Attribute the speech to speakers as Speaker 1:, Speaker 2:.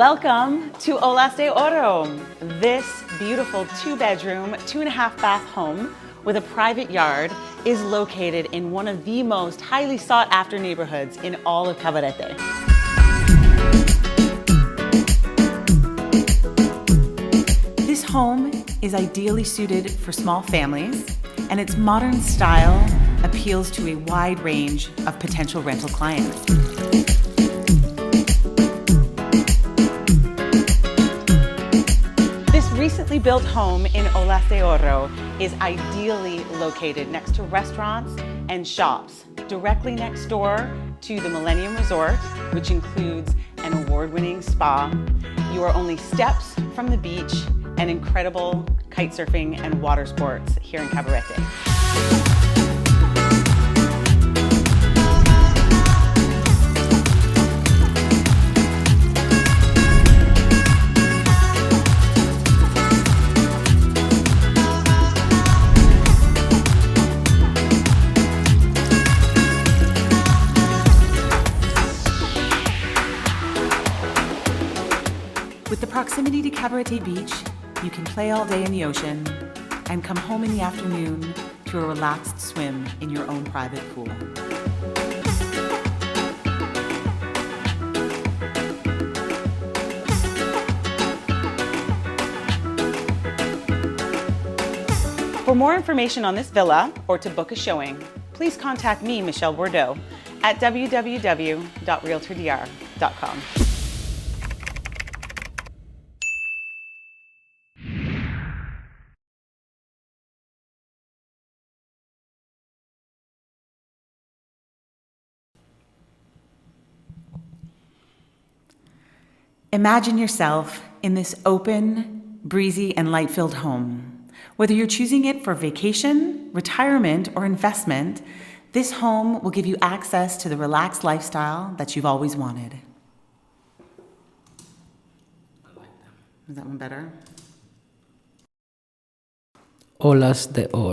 Speaker 1: Welcome to Olas de Oro. This beautiful 2-bedroom, 2.5-bath home with a private yard is located in one of the most highly sought after neighborhoods in all of Cabarete. This home is ideally suited for small families, and its modern style appeals to a wide range of potential rental clients. This recently built home in Olas de Oro is ideally located next to restaurants and shops, directly next door to the Millennium Resort, which includes an award-winning spa. You are only steps from the beach and incredible kite surfing and water sports here in Cabarete. With the proximity to Cabarete Beach, you can play all day in the ocean and come home in the afternoon to a relaxed swim in your own private pool. For more information on this villa or to book a showing, please contact me, Michelle Bordeaux, at www.RealtorDR.com. Imagine yourself in this open, breezy, and light-filled home. Whether you're choosing it for vacation, retirement, or investment, this home will give you access to the relaxed lifestyle that you've always wanted.
Speaker 2: I like them.
Speaker 1: Is that one better?
Speaker 2: Olas de Oro.